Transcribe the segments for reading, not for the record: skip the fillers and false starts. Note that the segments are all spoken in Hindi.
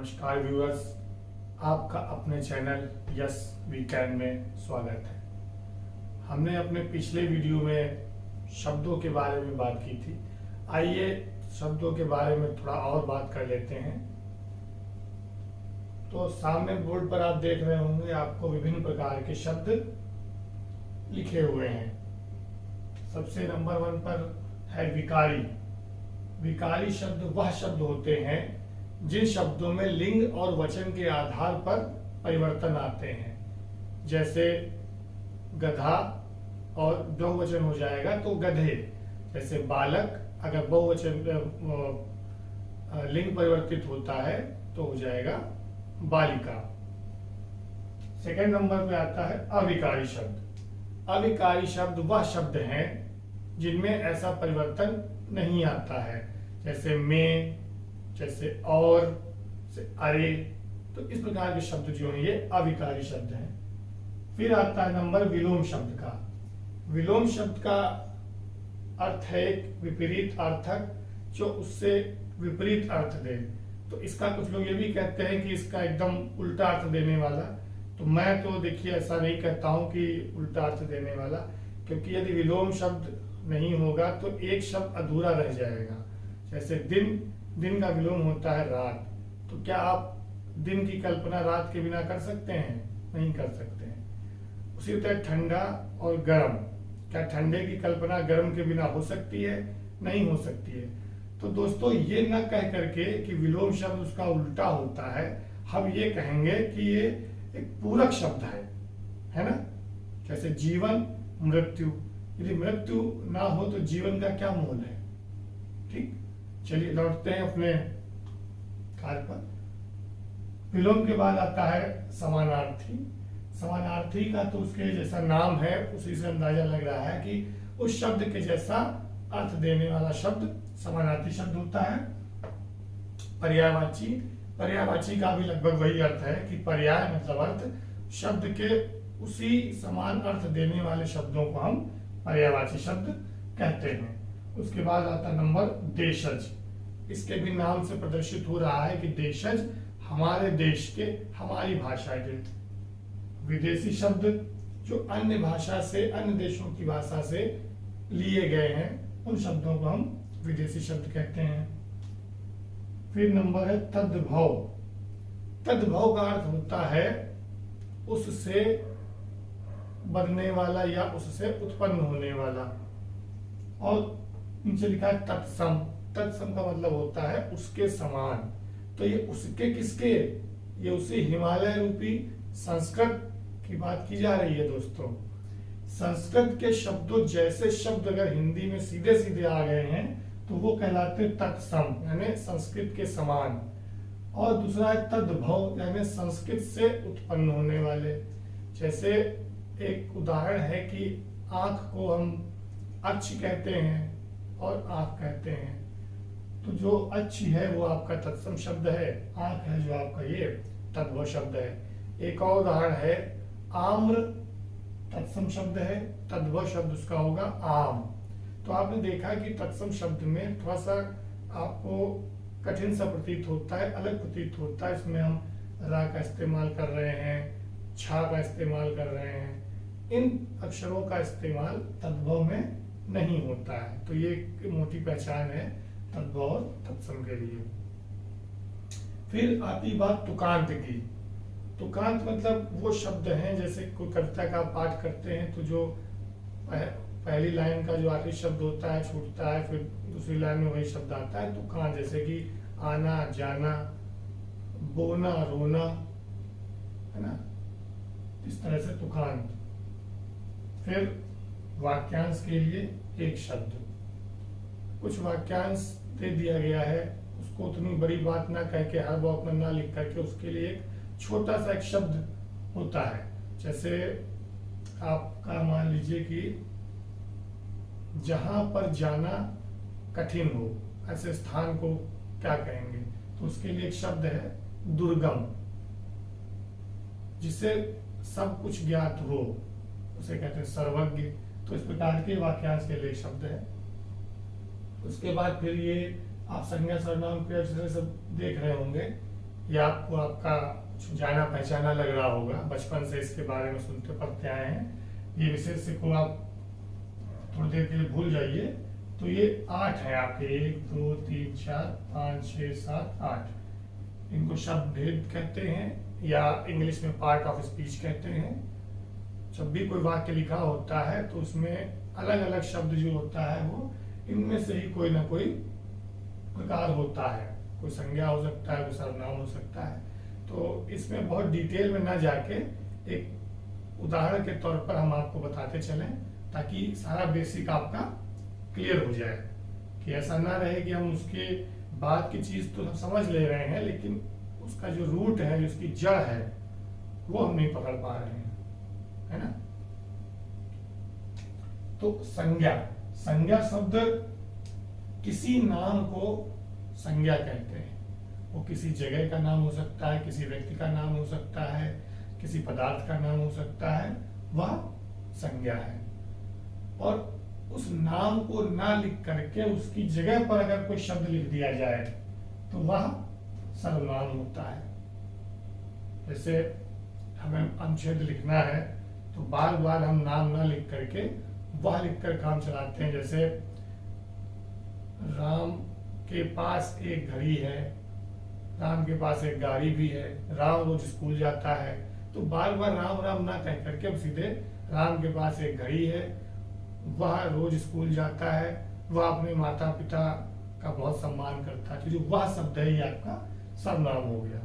नमस्कार व्यूअर्स, आपका अपने चैनल यस वीकेंड में स्वागत है। हमने अपने पिछले वीडियो में शब्दों के बारे में बात की थी। आइए शब्दों के बारे में थोड़ा और बात कर लेते हैं। तो सामने बोर्ड पर आप देख रहे होंगे, आपको विभिन्न प्रकार के शब्द लिखे हुए हैं। सबसे नंबर 1 पर है विकारी। विकारी शब्द वह शब्द होते हैं जिन शब्दों में लिंग और वचन के आधार पर परिवर्तन आते हैं। जैसे गधा और बहुवचन हो जाएगा तो गधे। जैसे बालक, अगर बहुवचन लिंग परिवर्तित होता है तो हो जाएगा बालिका। सेकंड नंबर पे आता है अविकारी शब्द। अविकारी शब्द वह शब्द हैं जिनमें ऐसा परिवर्तन नहीं आता है। जैसे में, जैसे और, जैसे अरे। तो इस प्रकार के शब्द जो हैं ये अविकारी शब्द हैं। फिर आता है नंबर विलोम शब्द का। विलोम शब्द का अर्थ है एक विपरीत अर्थक जो उससे विपरीत अर्थ दे। तो इसका कुछ लोग ये भी कहते हैं कि इसका एकदम उल्टा अर्थ देने वाला। तो मैं तो देखिए ऐसा नहीं कहता हूं कि उल्टा अर्थ देने वाला, क्योंकि यदि विलोम शब्द नहीं होगा तो एक शब्द अधूरा रह जाएगा। जैसे दिन का विलोम होता है रात। तो क्या आप दिन की कल्पना रात के बिना कर सकते हैं? नहीं कर सकते हैं। उसी तरह ठंडा और गर्म, क्या ठंडे की कल्पना गर्म के बिना हो सकती है? नहीं हो सकती है। तो दोस्तों, ये न कह करके कि विलोम शब्द उसका उल्टा होता है, हम ये कहेंगे कि ये एक पूरक शब्द है ना। जैसे जीवन, मृत्यु। यदि मृत्यु ना हो तो जीवन का क्या मोल है? ठीक, चलिए लौटते हैं अपने कार्य पर। विलोम के बाद आता है समानार्थी। समानार्थी का तो उसके जैसा नाम है, उसी से अंदाजा लग रहा है कि उस शब्द के जैसा अर्थ देने वाला शब्द समानार्थी शब्द होता है। पर्यायवाची। पर्यायवाची का भी लगभग वही अर्थ है कि पर्याय मतलब अर्थ, शब्द के उसी समान अर्थ देने वाले शब्दों को हम पर्यायवाची शब्द कहते हैं। उसके बाद आता नंबर देशज। इसके भी नाम से प्रदर्शित हो रहा है कि देशज हमारे देश के, हमारी भाषा के। विदेशी शब्द जो अन्य भाषा से, अन्य देशों की भाषा से लिए गए हैं, उन शब्दों को हम विदेशी शब्द कहते हैं। फिर नंबर है तद्भव। तद्भव का अर्थ होता है उससे बनने वाला या उससे उत्पन्न होने वाला। और नीचे लिखा है तत्सम। तत्सम का मतलब होता है उसके समान। तो ये उसके किसके? ये उसी हिमालय रूपी संस्कृत की बात की जा रही है दोस्तों। संस्कृत के शब्दों जैसे शब्द अगर हिंदी में सीधे सीधे आ गए हैं तो वो कहलाते तत्सम, यानी संस्कृत के समान। और दूसरा है तद्भव, यानी संस्कृत से उत्पन्न होने वाले। जैसे एक उदाहरण है कि आंख को हम अक्ष कहते हैं और आंख कहते हैं। तो जो अच्छी है वो आपका तत्सम शब्द है, आंख है जो आपका ये तद्भव शब्द है। एक और उदाहरण है आम्र। तत्सम शब्द है, तद्भव शब्द उसका होगा आम। तो आपने देखा कि तत्सम शब्द में थोड़ा सा आपको कठिन सा प्रतीत होता है, अलग प्रतीत होता है। इसमें हम रा का इस्तेमाल कर रहे हैं, छा का इस्तेमाल कर रहे हैं। इन अक्षरों का इस्तेमाल तद्भव में नहीं होता है। तो ये एक मोटी पहचान है तद्भव और तत्सम के लिए। फिर आती बात तुकांत की। तुकांत मतलब वो शब्द हैं, जैसे कोई कविता का पाठ करते हैं तो जो पहली लाइन का जो आखिरी शब्द होता है छूटता है, फिर दूसरी लाइन में वही शब्द आता है तुकांत। जैसे कि आना, जाना, बोना, रोना, है ना, इस तरह से तुकांत। फिर वाक्यांश के लिए एक शब्द। कुछ वाक्यांश दे दिया गया है, उसको उतनी बड़ी बात ना कह के, हर बात में ना लिख करके उसके लिए एक छोटा सा एक शब्द होता है। जैसे आपका मान लीजिए कि जहां पर जाना कठिन हो, ऐसे स्थान को क्या कहेंगे? तो उसके लिए एक शब्द है दुर्गम। जिसे सब कुछ ज्ञात हो उसे कहते हैं सर्वज्ञ। तो इस प्रकार के वाक्यांश के लिए शब्द है। उसके बाद फिर ये आप संज्ञा सर्वनाम क्रिया सब देख रहे होंगे। ये आपको आपका जाना पहचाना लग रहा होगा, बचपन से इसके बारे में सुनते पढ़ते आए हैं। ये विशेष्य को आप थोड़ी देर के लिए भूल जाइए। तो ये 8 है आपके, 1 2 3 4 5 6 7 8। इनको शब्द भेद कहते हैं या इंग्लिश में पार्ट ऑफ स्पीच कहते हैं। जब भी कोई वाक्य लिखा होता है तो उसमें अलग अलग शब्द जो होता है वो इनमें से ही कोई ना कोई प्रकार होता है। कोई संज्ञा हो सकता है, कोई सर्वनाम हो सकता है। तो इसमें बहुत डिटेल में ना जाके एक उदाहरण के तौर पर हम आपको बताते चलें, ताकि सारा बेसिक आपका क्लियर हो जाए, कि ऐसा ना रहे कि हम उसके बाद की चीज तो हम समझ ले रहे हैं लेकिन उसका जो रूट है, उसकी जड़ है, वो हम नहीं पकड़ पा रहे हैं, है ना। तो संज्ञा, संज्ञा शब्द किसी नाम को संज्ञा कहते हैं। वो किसी जगह का नाम हो सकता है, किसी व्यक्ति का नाम हो सकता है, किसी पदार्थ का नाम हो सकता है, वह संज्ञा है। और उस नाम को ना लिख करके उसकी जगह पर अगर कोई शब्द लिख दिया जाए तो वह सर्वनाम होता है। जैसे हमें अनुच्छेद लिखना है तो बार बार हम नाम ना लिख करके वह लिखकर काम चलाते हैं। जैसे राम के पास एक घड़ी है, राम के पास एक गाड़ी भी है, राम रोज स्कूल जाता है। तो बार बार राम राम ना कह करके हम सीधे राम के पास एक घड़ी है, वह रोज स्कूल जाता है, वह अपने माता पिता का बहुत सम्मान करता है। तो जो वह शब्द है ये आपका सर्वनाम हो गया।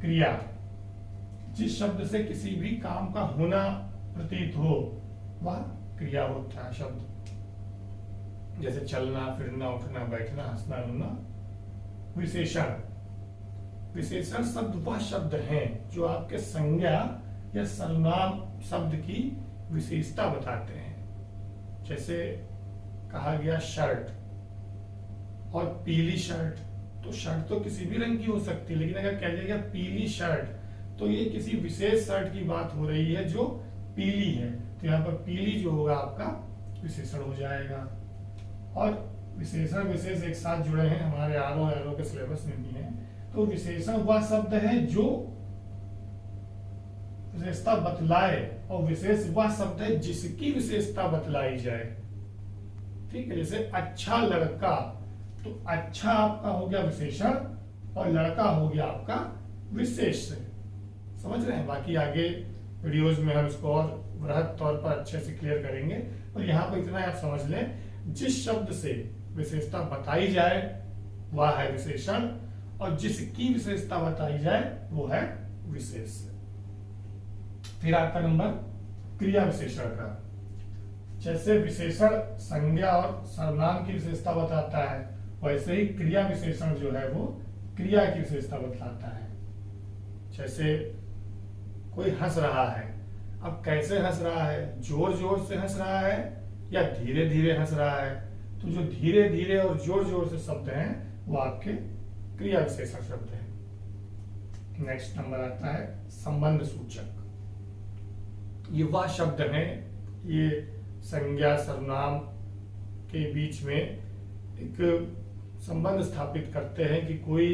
क्रिया, जिस शब्द से किसी भी काम का होना प्रतीत हो वह क्रिया होता है शब्द। जैसे चलना, फिरना, उठना, बैठना, हंसना, रोना। विशेषण, विशेषण शब्द वह शब्द हैं जो आपके संज्ञा या सर्वनाम शब्द की विशेषता बताते हैं। जैसे कहा गया शर्ट और पीली शर्ट, तो शर्ट तो किसी भी रंग की हो सकती है, लेकिन अगर कह दिया गया पीली शर्ट तो ये किसी विशेष शर्ट की बात हो रही है जो पीली है। तो यहाँ पर पीली जो होगा आपका विशेषण हो जाएगा। और विशेषण विशेष एक साथ जुड़े हैं, हमारे आरओ के सिलेबस में भी है। तो विशेषण वह शब्द है जो विशेषता बतलाए, और विशेष वह शब्द है जिसकी विशेषता बतलाई जाए। ठीक है, जैसे अच्छा लड़का, तो अच्छा आपका हो गया विशेषण और लड़का हो गया आपका विशेष। समझ रहे हैं। बाकी आगे वीडियोस में हम इसको और वृहद तौर पर अच्छे से क्लियर करेंगे। और यहाँ पर इतना आप समझ लें, जिस शब्द से विशेषता बताई जाए वह है विशेषण, और जिसकी विशेषता बताई जाए वो है विशेष। फिर आता नंबर क्रिया विशेषण का। जैसे विशेषण संज्ञा और सर्वनाम की विशेषता बताता है, वैसे ही क्रिया विशेषण जो है वो क्रिया की विशेषता बताता है। जैसे कोई हंस रहा है, अब कैसे हंस रहा है, जोर जोर से हंस रहा है या धीरे धीरे हंस रहा है। तो जो धीरे धीरे और जोर जोर से शब्द हैं वो आपके क्रिया विशेषण शब्द हैं। नेक्स्ट नंबर आता है संबंध सूचक। ये वह शब्द हैं, ये संज्ञा सर्वनाम के बीच में एक संबंध स्थापित करते हैं कि कोई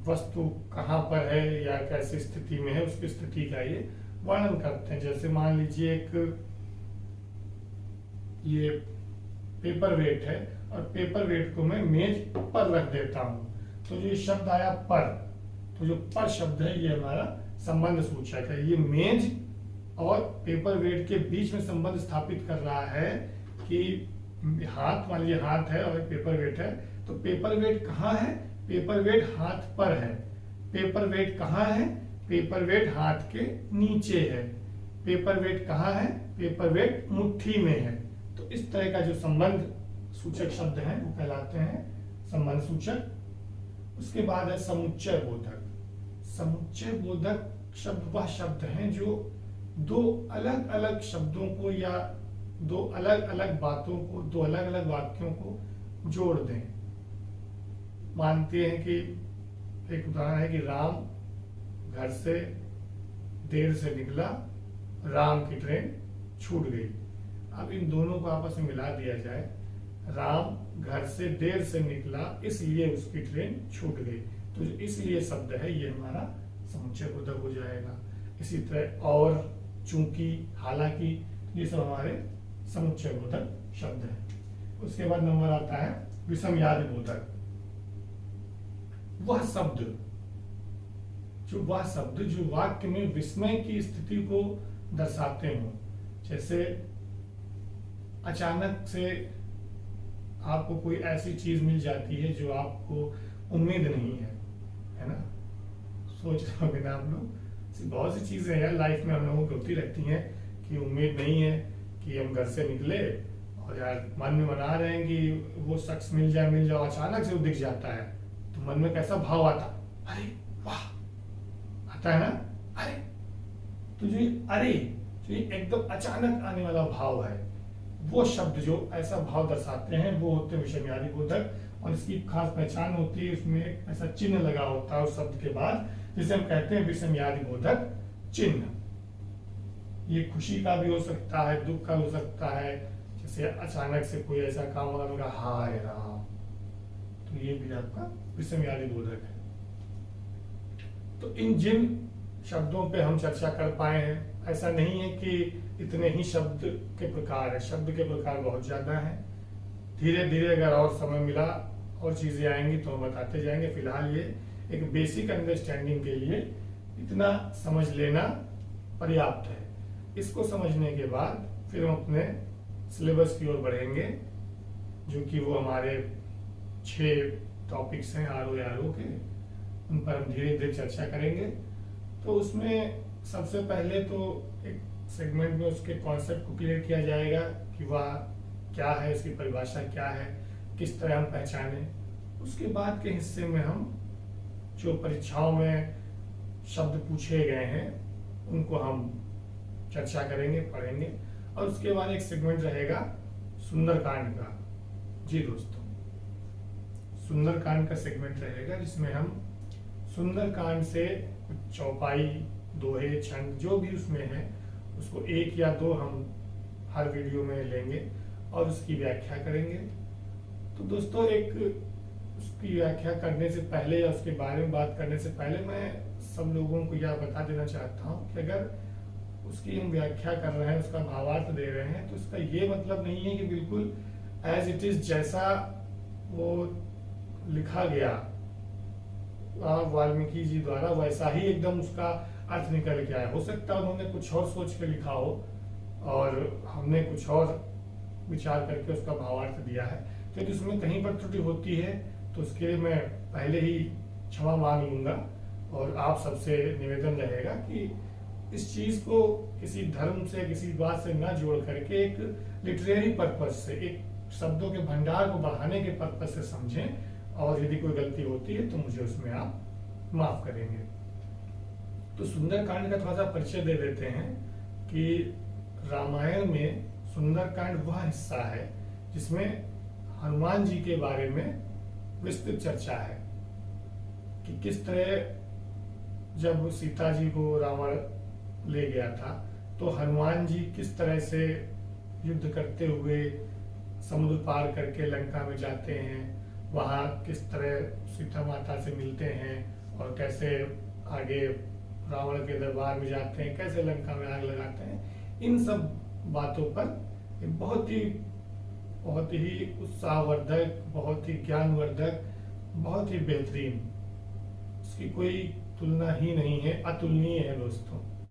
वस्तु कहाँ पर है या कैसी स्थिति में है, उसकी स्थिति का ये वर्णन करते हैं। जैसे मान लीजिए एक ये पेपर वेट है और पेपर वेट को मैं मेज पर रख देता हूं, तो जो ये शब्द आया पर, तो जो पर शब्द है ये हमारा संबंध सूचक है। ये मेज और पेपर वेट के बीच में संबंध स्थापित कर रहा है कि हाथ, मान लीजिए हाथ है और पेपर वेट है, तो पेपर वेट कहाँ है, पेपर वेट हाथ पर है। पेपर वेट कहाँ है, पेपर वेट हाथ के नीचे है। पेपर वेट कहाँ है, पेपर वेट मुट्ठी में है। तो इस तरह का जो संबंध सूचक शब्द हैं वो कहलाते हैं संबंध सूचक। उसके बाद है समुच्चय बोधक। समुच्चय बोधक शब्द वह शब्द हैं जो दो अलग अलग शब्दों को या दो अलग अलग बातों को, दो अलग अलग वाक्यों को जोड़ दें। मानते हैं कि एक उदाहरण है कि राम घर से देर से निकला, राम की ट्रेन छूट गई। अब इन दोनों को आपस में मिला दिया जाए, राम घर से देर से निकला इसलिए उसकी ट्रेन छूट गई। तो जो इसलिए शब्द है ये हमारा समुच्चय बोधक हो जाएगा। इसी तरह और, चूंकि, हालांकि, ये सब हमारे समुच्चय बोधक शब्द हैं। उसके बाद नंबर आता है विषमयादि बोधक। वह शब्द जो वाक्य में विस्मय की स्थिति को दर्शाते हो, जैसे अचानक से आपको कोई ऐसी चीज मिल जाती है जो आपको उम्मीद नहीं है ना। सोच रहे होंगे ना आप लोग, बहुत सी चीजें हैं लाइफ में हम लोगों को होती रहती हैं कि उम्मीद नहीं है कि हम घर से निकले और यार मन में मना रहे हैं कि वो शख्स मिल जाए, अचानक से वो दिख जाता है तो मन में कैसा भाव आता, अरे वाह, आता है ना। अरे तो जो एकदम अचानक आने वाला भाव है, वो शब्द जो ऐसा भाव दर्शाते हैं वो होते हैं विषमयादि बोधक। और इसकी खास पहचान होती है, इसमें ऐसा चिन्ह लगा होता है उस शब्द के बाद, जिसे हम कहते हैं विषमयादि बोधक चिन्ह। ये खुशी का भी हो सकता है, दुख का हो सकता है, जैसे अचानक से कोई ऐसा काम होगा, उनका हाय राम, तो ये भी आपका विषमयादि बोधक है। तो इन जिन शब्दों पे हम चर्चा कर पाए हैं, ऐसा नहीं है कि इतने ही शब्द के प्रकार है, शब्द के प्रकार बहुत ज्यादा हैं। धीरे धीरे अगर और समय मिला और चीजें आएंगी तो हम बताते जाएंगे। फिलहाल ये एक बेसिक अंडरस्टैंडिंग के लिए इतना समझ लेना पर्याप्त है। इसको समझने के बाद फिर हम अपने सिलेबस की ओर बढ़ेंगे, जो कि वो हमारे 6 टॉपिक्स हैं आर.ओ. के, उन पर हम धीरे धीरे चर्चा करेंगे। तो उसमें सबसे पहले तो एक सेगमेंट में उसके कॉन्सेप्ट को क्लियर किया जाएगा कि वह क्या है, इसकी परिभाषा क्या है, किस तरह हम पहचाने। उसके बाद के हिस्से में हम जो परीक्षाओं में शब्द पूछे गए हैं उनको हम चर्चा करेंगे, पढ़ेंगे। और उसके बाद एक सेगमेंट रहेगा सुंदरकांड का। जी दोस्तों, सुंदरकांड का सेगमेंट रहेगा जिसमें हम सुंदरकांड से चौपाई, दोहे, छंद जो भी उसमें है उसको 1 या 2 हम हर वीडियो में लेंगे और उसकी व्याख्या करेंगे। तो दोस्तों, एक उसकी व्याख्या करने से पहले या उसके बारे में बात करने से पहले मैं सब लोगों को यह बता देना चाहता हूँ कि अगर उसकी हम व्याख्या कर रहे हैं, उसका भावार्थ दे रहे हैं, तो इसका ये मतलब नहीं है कि बिल्कुल एज इट इज जैसा वो लिखा गया वाल्मीकि जी द्वारा वैसा ही एकदम उसका अर्थ निकल के आया। हो सकता है उन्होंने कुछ और सोच के लिखा हो और हमने कुछ और विचार करके उसका भावार्थ दिया है। तो यदि उसमें कहीं पर त्रुटि होती है तो उसके लिए मैं पहले ही क्षमा मांग लूंगा। और आप सबसे निवेदन रहेगा कि इस चीज को किसी धर्म से, किसी बात से न जोड़ करके एक लिटरेरी पर्पज से, एक शब्दों के भंडार को बढ़ाने के पर्पज से समझें। और यदि कोई गलती होती है तो मुझे उसमें आप माफ करेंगे। तो सुंदरकांड का थोड़ा सा परिचय दे देते हैं कि रामायण में सुंदरकांड वह हिस्सा है जिसमें हनुमान जी के बारे में विस्तृत चर्चा है कि किस तरह जब सीता जी को रावण ले गया था तो हनुमान जी किस तरह से युद्ध करते हुए समुद्र पार करके लंका में जाते हैं, वहां किस तरह सीता माता से मिलते हैं और कैसे आगे रावण के दरबार में जाते हैं, कैसे लंका में आग लगाते हैं। इन सब बातों पर बहुत ही उत्साहवर्धक, बहुत ही ज्ञानवर्धक, बहुत ही बेहतरीन, उसकी कोई तुलना ही नहीं है, अतुलनीय है दोस्तों।